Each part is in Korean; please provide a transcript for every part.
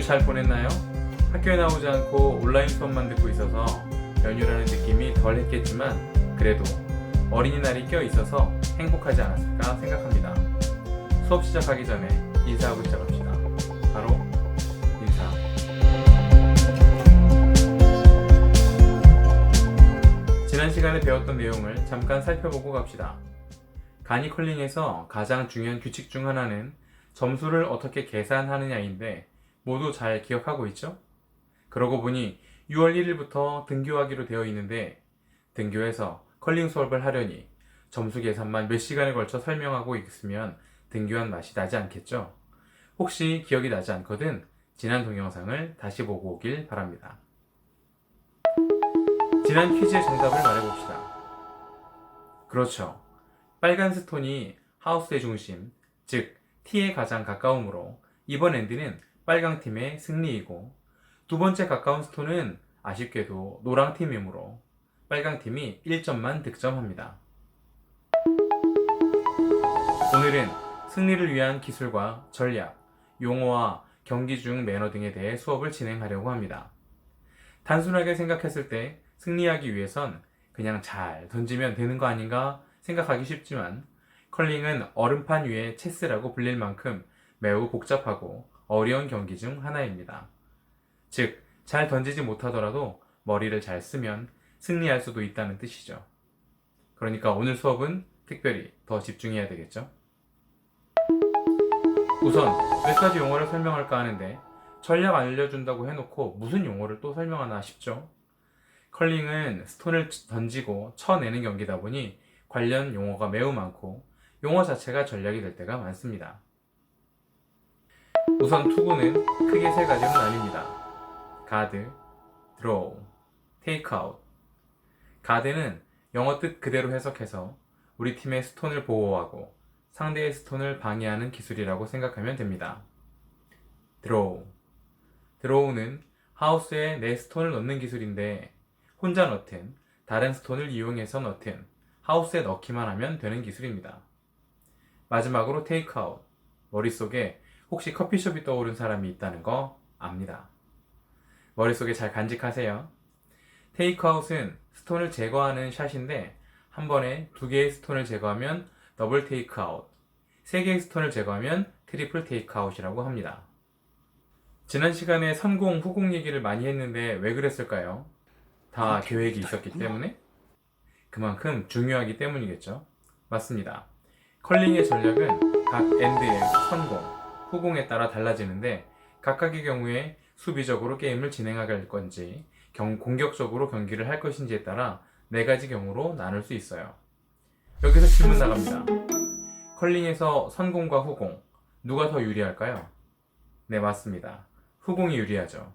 잘 보냈나요? 학교에 나오지 않고 온라인 수업만 듣고 있어서 연휴라는 느낌이 덜 했겠지만 그래도 어린이날이 껴 있어서 행복하지 않았을까 생각합니다. 수업 시작하기 전에 인사하고 시작합시다. 바로 인사. 지난 시간에 배웠던 내용을 잠깐 살펴보고 갑시다. 가니 컬링에서 가장 중요한 규칙 중 하나는 점수를 어떻게 계산하느냐인데 모두 잘 기억하고 있죠? 그러고 보니 6월 1일부터 등교하기로 되어 있는데 등교해서 컬링 수업을 하려니 점수 계산만 몇 시간에 걸쳐 설명하고 있으면 등교한 맛이 나지 않겠죠? 혹시 기억이 나지 않거든 지난 동영상을 다시 보고 오길 바랍니다. 지난 퀴즈의 정답을 말해봅시다. 그렇죠. 빨간 스톤이 하우스의 중심, 즉 T에 가장 가까우므로 이번 엔드는 빨강 팀의 승리이고 두 번째 가까운 스톤은 아쉽게도 노랑 팀이므로 빨강 팀이 1점만 득점합니다. 오늘은 승리를 위한 기술과 전략, 용어와 경기 중 매너 등에 대해 수업을 진행하려고 합니다. 단순하게 생각했을 때 승리하기 위해선 그냥 잘 던지면 되는 거 아닌가 생각하기 쉽지만 컬링은 얼음판 위의 체스라고 불릴 만큼 매우 복잡하고 어려운 경기 중 하나입니다. 즉, 잘 던지지 못하더라도 머리를 잘 쓰면 승리할 수도 있다는 뜻이죠. 그러니까 오늘 수업은 특별히 더 집중해야 되겠죠? 우선 몇 가지 용어를 설명할까 하는데 전략 알려준다고 해놓고 무슨 용어를 또 설명하나 싶죠? 컬링은 스톤을 던지고 쳐내는 경기다 보니 관련 용어가 매우 많고 용어 자체가 전략이 될 때가 많습니다. 우선 투구는 크게 세 가지로 나뉩니다. 가드, 드로우, 테이크아웃. 가드는 영어 뜻 그대로 해석해서 우리 팀의 스톤을 보호하고 상대의 스톤을 방해하는 기술이라고 생각하면 됩니다. 드로우. 드로우는 하우스에 내 스톤을 넣는 기술인데 혼자 넣든 다른 스톤을 이용해서 넣든 하우스에 넣기만 하면 되는 기술입니다. 마지막으로 테이크아웃. 머릿속에 혹시 커피숍이 떠오른 사람이 있다는 거 압니다. 머릿속에 잘 간직하세요. 테이크아웃은 스톤을 제거하는 샷인데 한 번에 두 개의 스톤을 제거하면 더블 테이크아웃, 세 개의 스톤을 제거하면 트리플 테이크아웃이라고 합니다. 지난 시간에 선공, 후공 얘기를 많이 했는데 왜 그랬을까요? 다 계획이 있었기 때문에? 그만큼 중요하기 때문이겠죠? 맞습니다. 컬링의 전략은 각 엔드의 선공, 후공에 따라 달라지는데 각각의 경우에 수비적으로 게임을 진행할 건지 공격적으로 경기를 할 것인지에 따라 네 가지 경우로 나눌 수 있어요. 여기서 질문 나갑니다. 컬링에서 선공과 후공, 누가 더 유리할까요? 네, 맞습니다. 후공이 유리하죠.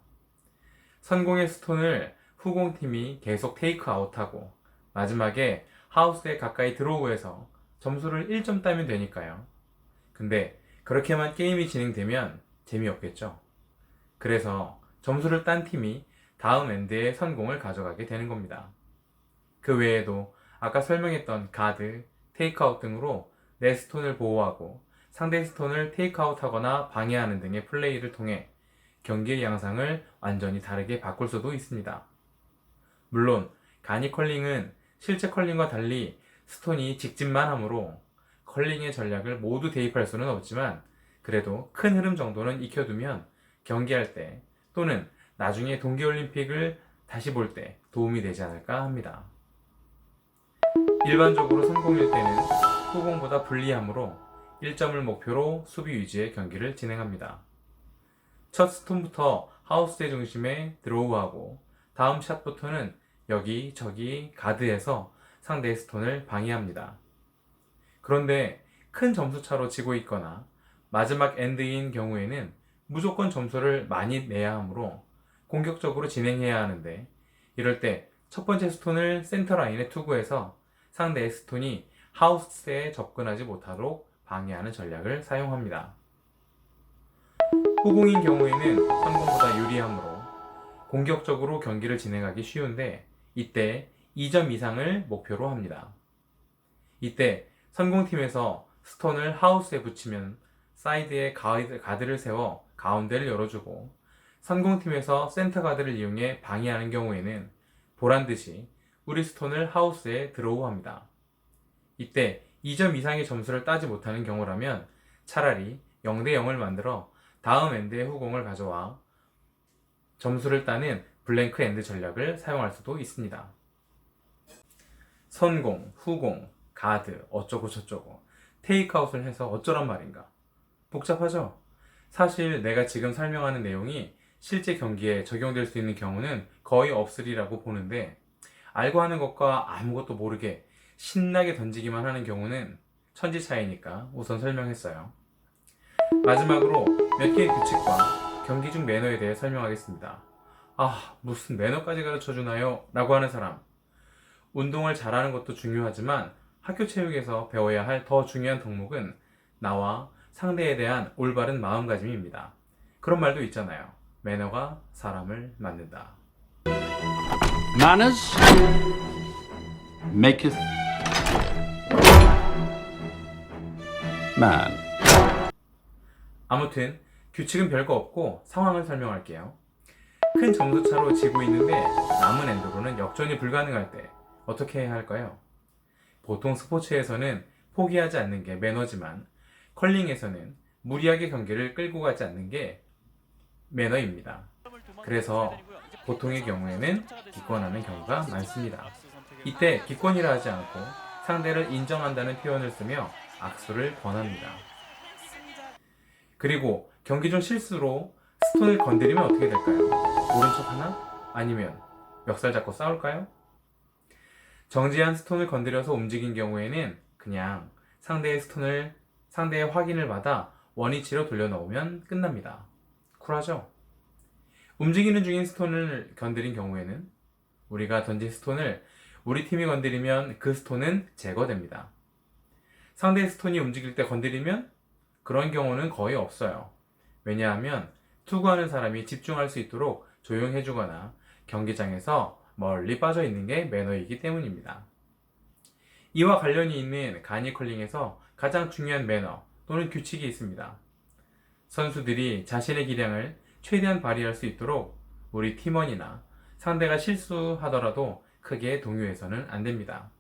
선공의 스톤을 후공팀이 계속 테이크아웃하고 마지막에 하우스에 가까이 드로우해서 점수를 1점 따면 되니까요. 근데 그렇게만 게임이 진행되면 재미없겠죠. 그래서 점수를 딴 팀이 다음 엔드의 선공을 가져가게 되는 겁니다. 그 외에도 아까 설명했던 가드, 테이크아웃 등으로 내 스톤을 보호하고 상대 스톤을 테이크아웃하거나 방해하는 등의 플레이를 통해 경기의 양상을 완전히 다르게 바꿀 수도 있습니다. 물론 가니 컬링은 실제 컬링과 달리 스톤이 직진만 하므로 컬링의 전략을 모두 대입할 수는 없지만 그래도 큰 흐름 정도는 익혀두면 경기할 때 또는 나중에 동계올림픽을 다시 볼 때 도움이 되지 않을까 합니다. 일반적으로 선공일 때는 후공보다 불리하므로 1점을 목표로 수비 위주의 경기를 진행합니다. 첫 스톤부터 하우스의 중심에 드로우하고 다음 샷부터는 여기저기 가드에서 상대의 스톤을 방해합니다. 그런데 큰 점수차로 지고 있거나 마지막 엔드인 경우에는 무조건 점수를 많이 내야 하므로 공격적으로 진행해야 하는데 이럴 때 첫 번째 스톤을 센터라인에 투구해서 상대의 스톤이 하우스에 접근하지 못하도록 방해하는 전략을 사용합니다. 후공인 경우에는 선공보다 유리하므로 공격적으로 경기를 진행하기 쉬운데 이때 2점 이상을 목표로 합니다. 이때 선공팀에서 스톤을 하우스에 붙이면 사이드에 가드를 세워 가운데를 열어주고 선공팀에서 센터가드를 이용해 방해하는 경우에는 보란듯이 우리 스톤을 하우스에 드로우합니다. 이때 2점 이상의 점수를 따지 못하는 경우라면 차라리 0대 0을 만들어 다음 엔드에 후공을 가져와 점수를 따는 블랭크 엔드 전략을 사용할 수도 있습니다. 선공, 후공, 가드, 어쩌고 저쩌고 테이크아웃을 해서 어쩌란 말인가? 복잡하죠? 사실 내가 지금 설명하는 내용이 실제 경기에 적용될 수 있는 경우는 거의 없으리라고 보는데 알고 하는 것과 아무것도 모르게 신나게 던지기만 하는 경우는 천지 차이니까 우선 설명했어요. 마지막으로 몇 개의 규칙과 경기 중 매너에 대해 설명하겠습니다. 아, 무슨 매너까지 가르쳐주나요? 라고 하는 사람. 운동을 잘하는 것도 중요하지만 학교 체육에서 배워야 할 더 중요한 덕목은 나와 상대에 대한 올바른 마음가짐입니다. 그런 말도 있잖아요. 매너가 사람을 만든다. Manners maketh man. 아무튼 규칙은 별거 없고 상황을 설명할게요. 큰 점수차로 지고 있는데 남은 엔드로는 역전이 불가능할 때 어떻게 해야 할까요? 보통 스포츠에서는 포기하지 않는 게 매너지만 컬링에서는 무리하게 경기를 끌고 가지 않는 게 매너입니다. 그래서 보통의 경우에는 기권하는 경우가 많습니다. 이때 기권이라 하지 않고 상대를 인정한다는 표현을 쓰며 악수를 권합니다. 그리고 경기 중 실수로 스톤을 건드리면 어떻게 될까요? 오른쪽 하나? 아니면 멱살 잡고 싸울까요? 정지한 스톤을 건드려서 움직인 경우에는 그냥 상대의 확인을 받아 원위치로 돌려놓으면 끝납니다. 쿨하죠? 움직이는 중인 스톤을 건드린 경우에는 우리가 던진 스톤을 우리 팀이 건드리면 그 스톤은 제거됩니다. 상대의 스톤이 움직일 때 건드리면 그런 경우는 거의 없어요. 왜냐하면 투구하는 사람이 집중할 수 있도록 조용해주거나 경기장에서 멀리 빠져 있는 게 매너이기 때문입니다. 이와 관련이 있는 가니컬링에서 가장 중요한 매너 또는 규칙이 있습니다. 선수들이 자신의 기량을 최대한 발휘할 수 있도록 우리 팀원이나 상대가 실수하더라도 크게 동요해서는 안 됩니다.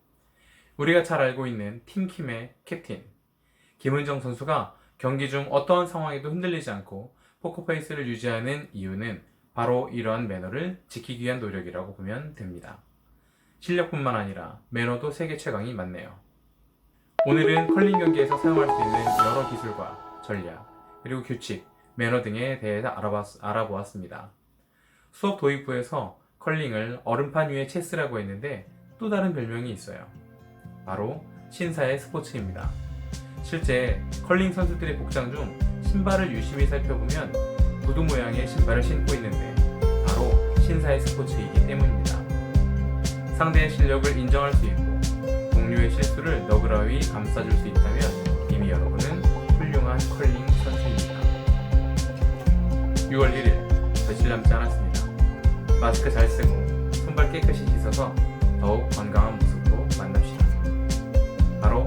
우리가 잘 알고 있는 팀킴의 캡틴 김은정 선수가 경기 중 어떠한 상황에도 흔들리지 않고 포커페이스를 유지하는 이유는 바로 이러한 매너를 지키기 위한 노력이라고 보면 됩니다. 실력뿐만 아니라 매너도 세계 최강이 맞네요. 오늘은 컬링 경기에서 사용할 수 있는 여러 기술과 전략, 그리고 규칙, 매너 등에 대해서 알아보았습니다. 수업 도입부에서 컬링을 얼음판 위의 체스라고 했는데 또 다른 별명이 있어요. 바로 신사의 스포츠입니다. 실제 컬링 선수들의 복장 중 신발을 유심히 살펴보면 구두 모양의 신발을 신고 있는데 바로 신사의 스포츠이기 때문입니다. 상대의 실력을 인정할 수 있고 동료의 실수를 너그러이 감싸줄 수 있다면 이미 여러분은 훌륭한 컬링 선수입니다. 6월 1일 며칠 남지 않았습니다. 마스크 잘 쓰고 손발 깨끗이 씻어서 더욱 건강한 모습으로 만납시다. 바로